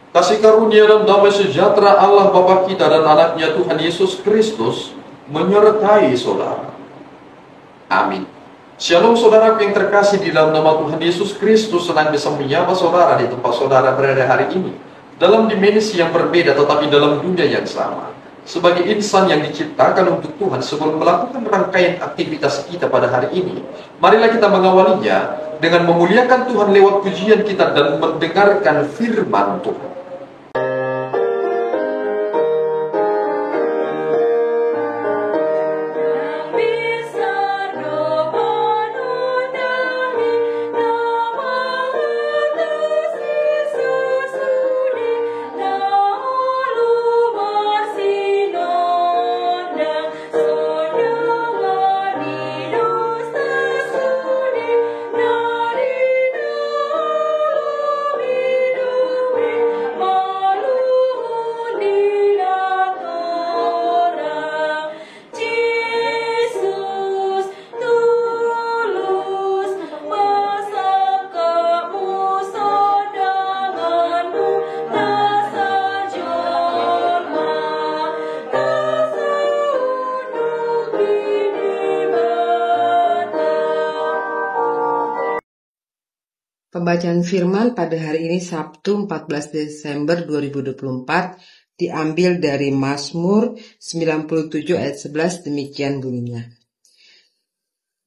Kasih karunia dan damai sejahtera Allah Bapa kita dan anaknya Tuhan Yesus Kristus menyertai saudara. Amin. Shalom saudaraku yang terkasih di dalam nama Tuhan Yesus Kristus. Senang bisa menyapa saudara di tempat saudara berada hari ini, dalam dimensi yang berbeda tetapi dalam dunia yang sama. Sebagai insan yang diciptakan untuk Tuhan, sebelum melakukan rangkaian aktivitas kita pada hari ini, marilah kita mengawalinya dengan memuliakan Tuhan lewat pujian kita dan mendengarkan firman Tuhan. Pembacaan firman pada hari ini Sabtu 14 Desember 2024 diambil dari Mazmur 97 ayat 11, demikian bunyinya.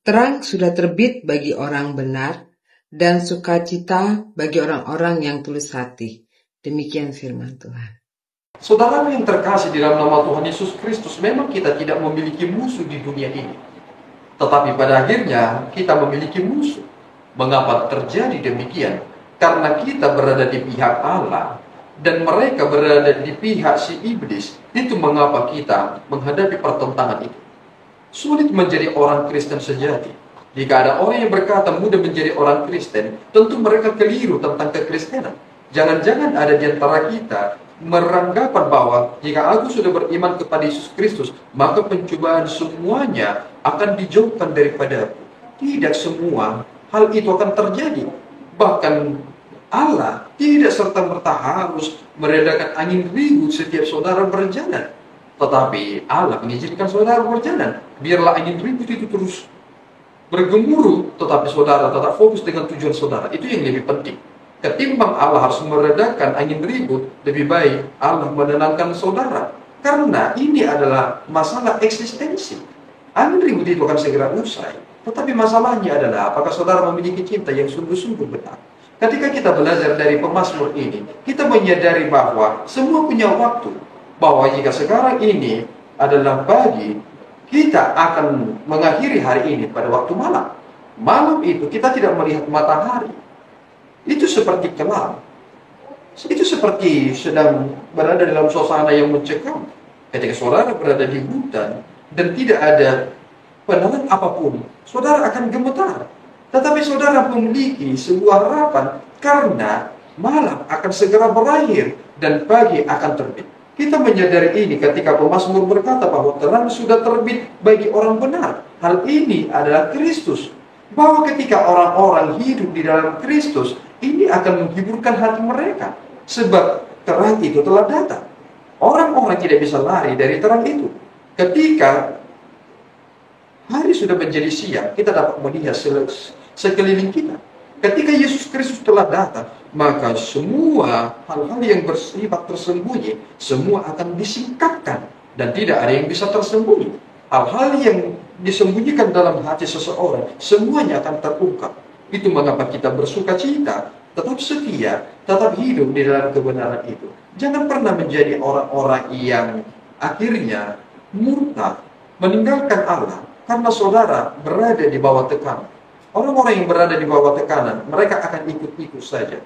Terang sudah terbit bagi orang benar dan sukacita bagi orang-orang yang tulus hati. Demikian firman Tuhan. Saudara yang terkasih di dalam nama Tuhan Yesus Kristus, memang kita tidak memiliki musuh di dunia ini. Tetapi pada akhirnya kita memiliki musuh. Mengapa terjadi demikian? Karena kita berada di pihak Allah dan mereka berada di pihak si iblis. Itu mengapa kita menghadapi pertentangan itu. Sulit menjadi orang Kristen sejati. Jika ada orang yang berkata mudah menjadi orang Kristen, tentu mereka keliru tentang kekristenan. Jangan-jangan ada di antara kita meranggapan bahwa jika aku sudah beriman kepada Yesus Kristus, maka pencobaan semuanya akan dijauhkan daripada aku. Tidak semua hal itu akan terjadi. Bahkan Allah tidak serta-merta harus meredakan angin ribut setiap saudara berjalan. Tetapi Allah mengizinkan saudara berjalan. Biarlah angin ribut itu terus bergemuruh, tetapi saudara tetap fokus dengan tujuan saudara. Itu yang lebih penting. Ketimbang Allah harus meredakan angin ribut, lebih baik Allah menenangkan saudara. Karena ini adalah masalah eksistensi. Angin ribut itu akan segera usai. Tetapi masalahnya adalah apakah saudara memiliki cinta yang sungguh-sungguh benar. Ketika kita belajar dari pemazmur ini, kita menyadari bahwa semua punya waktu. Bahwa jika sekarang ini adalah pagi, kita akan mengakhiri hari ini pada waktu malam. Malam itu kita tidak melihat matahari. Itu seperti kelam. Itu seperti sedang berada dalam suasana yang mencekam. Ketika saudara berada di hutan dan tidak ada penerangan apapun, saudara akan gemetar. Tetapi saudara memiliki sebuah harapan karena malam akan segera berakhir dan pagi akan terbit. Kita menyadari ini ketika pemazmur berkata bahwa terang sudah terbit bagi orang benar. Hal ini adalah Kristus. Bahwa ketika orang-orang hidup di dalam Kristus, ini akan menghiburkan hati mereka. Sebab terang itu telah datang. Orang-orang tidak bisa lari dari terang itu. Ketika hari sudah menjadi siang, kita dapat melihat sekeliling kita. Ketika Yesus Kristus telah datang, maka semua hal-hal yang bersifat tersembunyi, semua akan disingkapkan. Dan tidak ada yang bisa tersembunyi. Hal-hal yang disembunyikan dalam hati seseorang, semuanya akan terungkap. Itu mengapa kita bersuka cita, tetap setia, tetap hidup di dalam kebenaran itu. Jangan pernah menjadi orang-orang yang akhirnya murtad, meninggalkan Allah, karena saudara berada di bawah tekanan. Orang-orang yang berada di bawah tekanan, mereka akan ikut-ikut saja.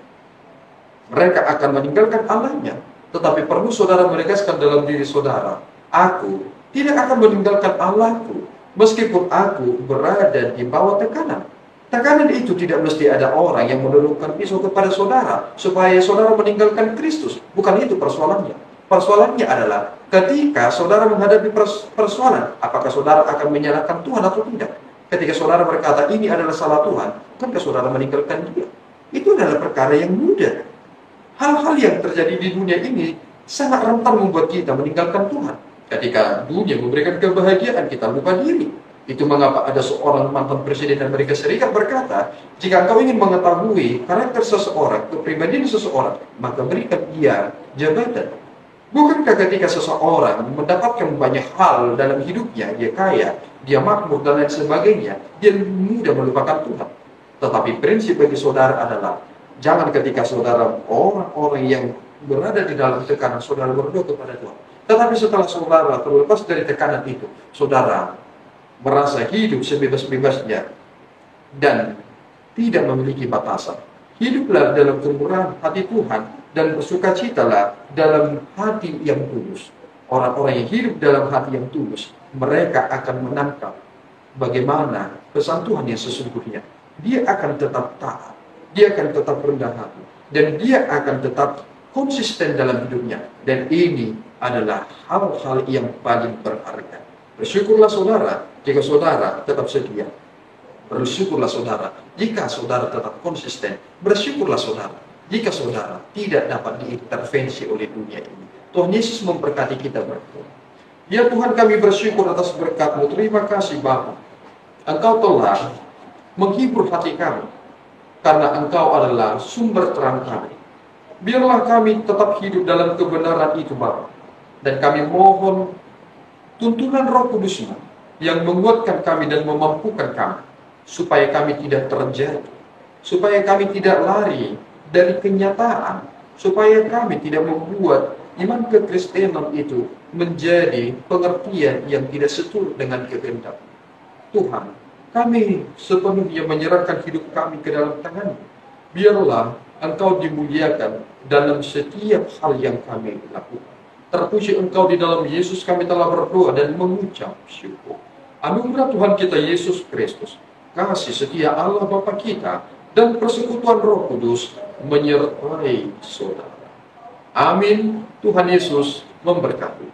Mereka akan meninggalkan Allahnya. Tetapi perlu saudara menegaskan dalam diri saudara, aku tidak akan meninggalkan Allahku, meskipun aku berada di bawah tekanan. Tekanan itu tidak mesti ada orang yang menodongkan pisau kepada saudara, supaya saudara meninggalkan Kristus. Bukan itu persoalannya. Persoalannya adalah, ketika saudara menghadapi persoalan, apakah saudara akan menyalahkan Tuhan atau tidak? Ketika saudara berkata, ini adalah salah Tuhan, bukankah saudara meninggalkan dia? Itu adalah perkara yang mudah. Hal-hal yang terjadi di dunia ini sangat rentan membuat kita meninggalkan Tuhan. Ketika dunia memberikan kebahagiaan, kita lupa diri. Itu mengapa ada seorang mantan presiden Amerika Serikat berkata, jika engkau ingin mengetahui karakter seseorang, kepribadian seseorang, maka berikan dia jabatan. Bukankah ketika seseorang mendapatkan banyak hal dalam hidupnya, dia kaya, dia makmur dan lain sebagainya, dia mudah melupakan Tuhan. Tetapi prinsip bagi saudara adalah, jangan ketika saudara orang-orang yang berada di dalam tekanan, saudara berdoa kepada Tuhan. Tetapi setelah saudara terlepas dari tekanan itu, saudara merasa hidup sebebas-bebasnya dan tidak memiliki batasan. Hiduplah dalam kemurahan hati Tuhan dan bersukacitalah dalam hati yang tulus. Orang-orang yang hidup dalam hati yang tulus, mereka akan menangkap bagaimana pesan Tuhan yang sesungguhnya. Dia akan tetap taat, dia akan tetap rendah hati, dan dia akan tetap konsisten dalam hidupnya. Dan ini adalah hal-hal yang paling berharga. Bersyukurlah saudara jika saudara tetap setia. Bersyukurlah saudara jika saudara tetap konsisten. Bersyukurlah saudara jika saudara tidak dapat diintervensi oleh dunia ini. Tuhan Yesus memberkati kita berdua. Ya Tuhan, kami bersyukur atas berkat-Mu. Terima kasih Bapa. Engkau telah menghibur hati kami, karena Engkau adalah sumber terang kami. Biarlah kami tetap hidup dalam kebenaran itu Bapa. Dan kami mohon tuntunan Roh Kudus-Mu yang menguatkan kami dan memampukan kami, supaya kami tidak terjatuh, supaya kami tidak lari dari kenyataan, supaya kami tidak membuat iman kekristenan itu menjadi pengertian yang tidak seturut dengan kehendak Tuhan. Kami sepenuhnya menyerahkan hidup kami ke dalam tangan-Mu. Biarlah Engkau dimuliakan dalam setiap hal yang kami lakukan. Terpuji Engkau, di dalam Yesus kami telah berdoa dan mengucap syukur. Anugerah Tuhan kita Yesus Kristus, kasih setia Allah Bapa kita, dan persekutuan Roh Kudus menyertai saudara. Amin. Tuhan Yesus memberkati.